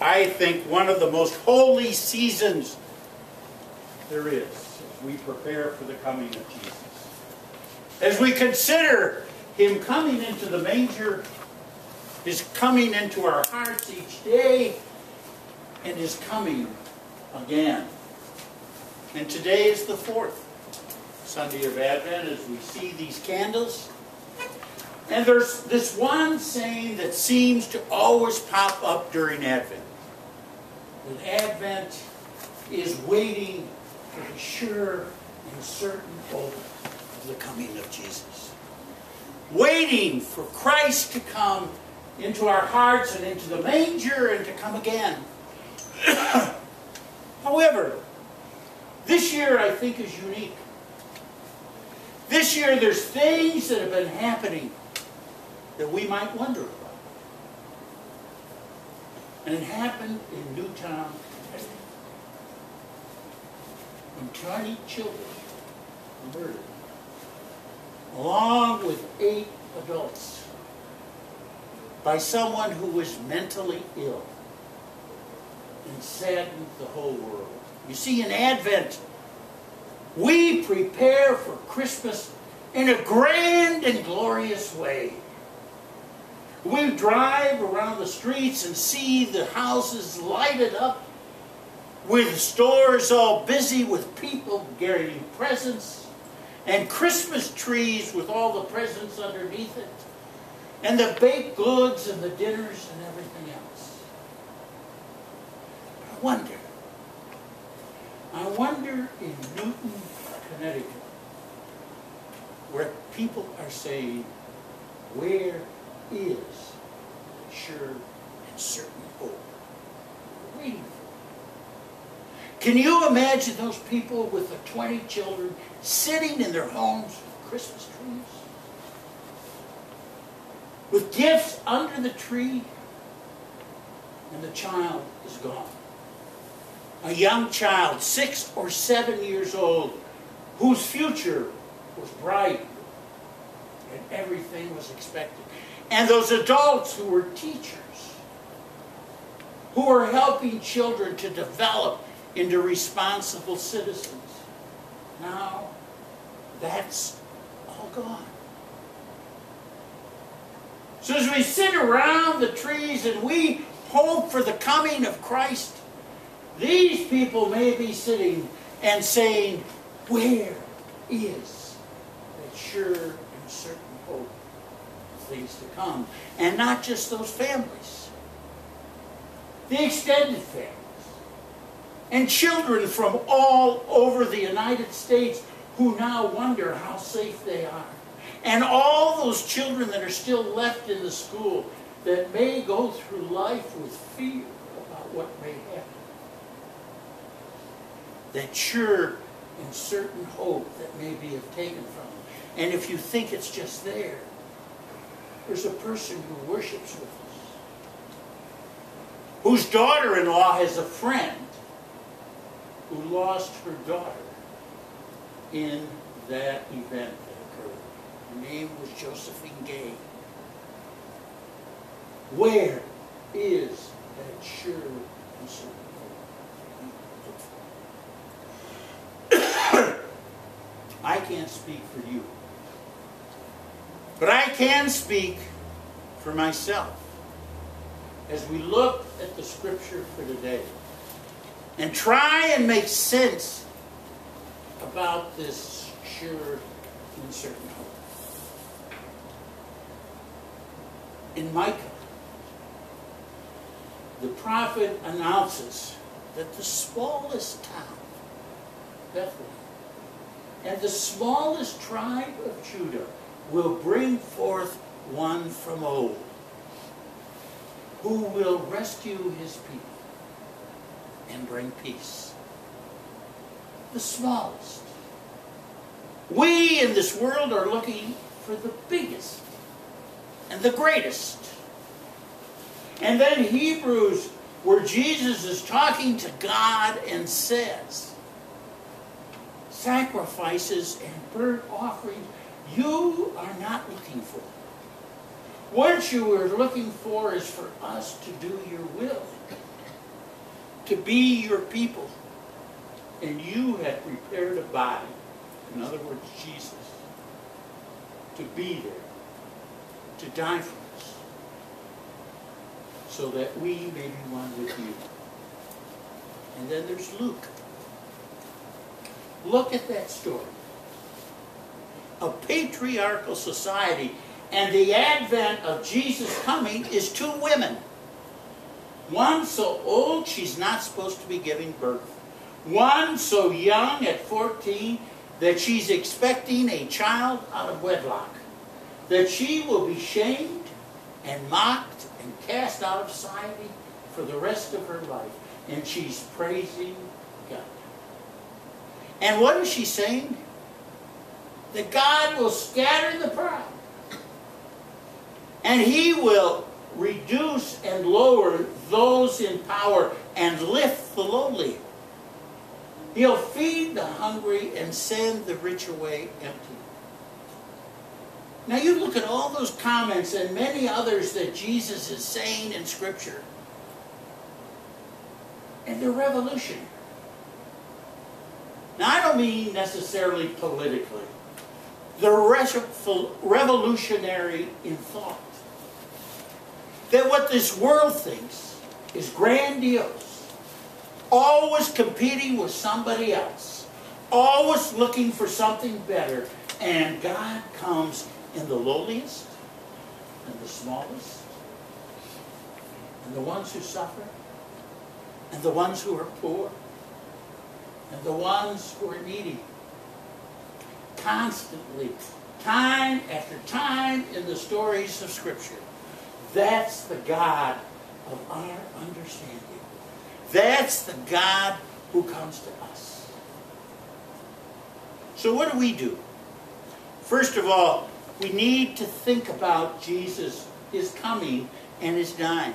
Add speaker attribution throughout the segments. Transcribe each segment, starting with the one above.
Speaker 1: I think, one of the most holy seasons there is as we prepare for the coming of Jesus. As we consider Him coming into the manger, His coming into our hearts each day, and His coming again. And today is the 4th Sunday of Advent as we see these candles. And there's this one saying that seems to always pop up during Advent. That Advent is waiting for the sure and certain hope of the coming of Jesus. Waiting for Christ to come into our hearts and into the manger and to come again. However, this year I think is unique. This year there's things that have been happening that we might wonder about. And it happened in Newtown, Connecticut, when 20 children were murdered, along with 8 adults, by someone who was mentally ill, and saddened the whole world. You see, in Advent, we prepare for Christmas in a grand and glorious way. We drive around the streets and see the houses lighted up, with stores all busy with people carrying presents, and Christmas trees with all the presents underneath it, and the baked goods and the dinners and everything else. I wonder in Newton, Connecticut, where people are saying, where is the sure and certain hope we're waiting for? Can you imagine those people with the 20 children sitting in their homes with Christmas trees? With gifts under the tree, and the child is gone. A young child, 6 or 7 years old, whose future was bright and everything was expected. And those adults who were teachers, who were helping children to develop into responsible citizens. Now, that's all gone. So as we sit around the trees and we hope for the coming of Christ, these people may be sitting and saying, where is that sure and certain hope of things to come? And not just those families. The extended families. And children from all over the United States who now wonder how safe they are. And all those children that are still left in the school that may go through life with fear about what may happen. That sure and certain hope that may be taken from them. And if you think it's just there, there's a person who worships with us, whose daughter-in-law has a friend who lost her daughter in that event that occurred. Her name was Josephine Gay. Where is that sure and certain hope? I can't speak for you, but I can speak for myself as we look at the scripture for today and try and make sense about this sure and certain hope. In Micah, the prophet announces that the smallest town, Bethlehem, and the smallest tribe of Judah will bring forth one from old, who will rescue his people and bring peace. The smallest. We in this world are looking for the biggest and the greatest. And then Hebrews, where Jesus is talking to God and says, sacrifices and burnt offerings you are not looking for. What you are looking for is for us to do your will. to be your people. And you had prepared a body, in other words, Jesus, to be there, to die for us, so that we may be one with you. And then there's Luke. Look at that story. A patriarchal society, and the advent of Jesus coming is two women. One so old she's not supposed to be giving birth. One so young at 14 that she's expecting a child out of wedlock. That she will be shamed and mocked and cast out of society for the rest of her life. And she's praising God. And what is she saying? That God will scatter the proud. And He will reduce and lower those in power and lift the lowly. He'll feed the hungry and send the rich away empty. Now you look at all those comments and many others that Jesus is saying in Scripture, and they're revolutionary. Now I don't mean necessarily politically. They're revolutionary in thought. That what this world thinks is grandiose, always competing with somebody else, always looking for something better, and God comes in the lowliest and the smallest, and the ones who suffer, and the ones who are poor, and the ones who are needy. Constantly, time after time in the stories of Scripture. That's the God of our understanding. That's the God who comes to us. So what do? First of all, we need to think about Jesus, His coming, and His dying.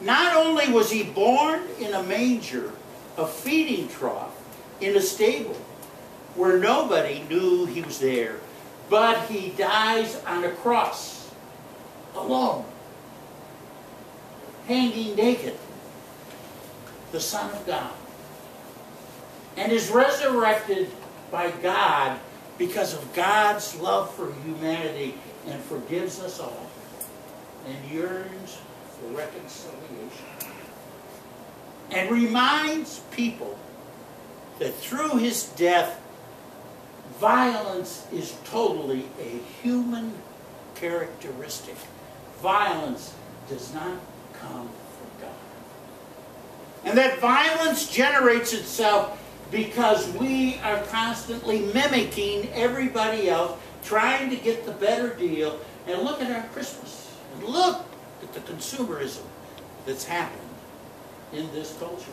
Speaker 1: Not only was He born in a manger, a feeding trough, in a stable, where nobody knew He was there, but He dies on a cross, alone, hanging naked, the Son of God, and is resurrected by God because of God's love for humanity and forgives us all and yearns for reconciliation and reminds people that through His death, violence is totally a human characteristic. Violence does not come from God. And that violence generates itself because we are constantly mimicking everybody else, trying to get the better deal. And look at our Christmas. And look at the consumerism that's happened in this culture.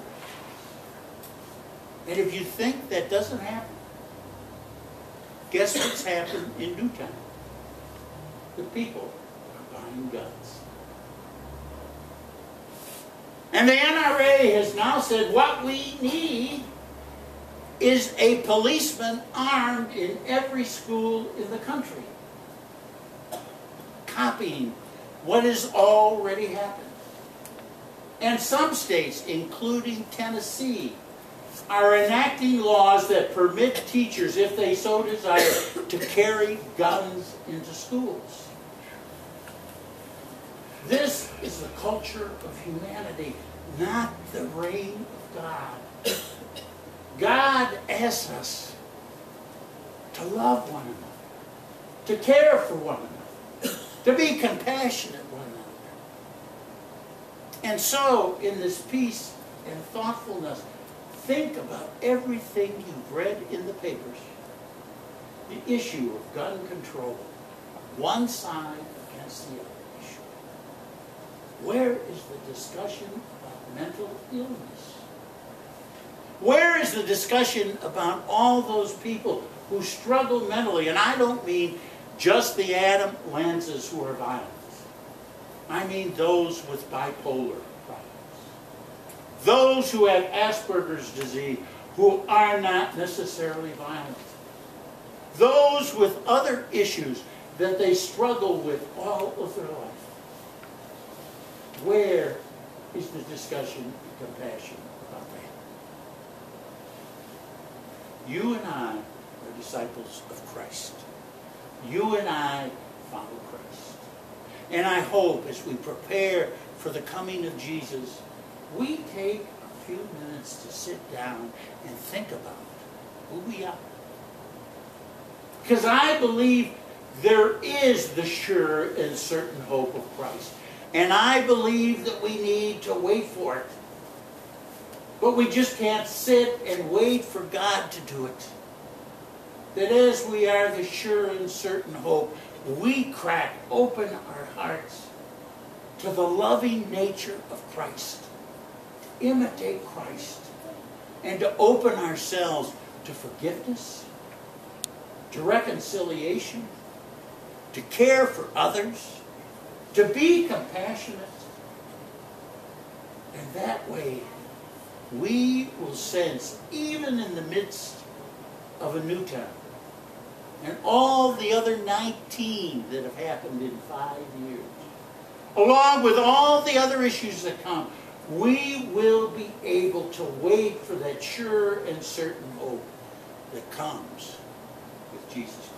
Speaker 1: And if you think that doesn't happen, guess what's happened in Newtown? The people are buying guns. And the NRA has now said what we need is a policeman armed in every school in the country, copying what has already happened. And some states, including Tennessee, are enacting laws that permit teachers, if they so desire, to carry guns into schools. This is the culture of humanity, not the reign of God. God asks us to love one another, to care for one another, to be compassionate one another. And so, in this peace and thoughtfulness, think about everything you've read in the papers. The issue of gun control, one side against the other issue. Where is the discussion about mental illness? Where is the discussion about all those people who struggle mentally? And I don't mean just the Adam Lanzas who are violent. I mean those with bipolar problems. Those who have Asperger's disease who are not necessarily violent. Those with other issues that they struggle with all of their life. Where is the discussion and compassion about that. You and I are disciples of Christ. You and I follow Christ. And I hope as we prepare for the coming of Jesus, we take a few minutes to sit down and think about who we are. Because I believe there is the sure and certain hope of Christ. And I believe that we need to wait for it. But we just can't sit and wait for God to do it. That as we are the sure and certain hope, we crack open our hearts to the loving nature of Christ, to imitate Christ, and to open ourselves to forgiveness, to reconciliation, to care for others, to be compassionate. And that way, we will sense, even in the midst of a new time, and all the other 19 that have happened in 5 years, along with all the other issues that come, we will be able to wait for that sure and certain hope that comes with Jesus Christ.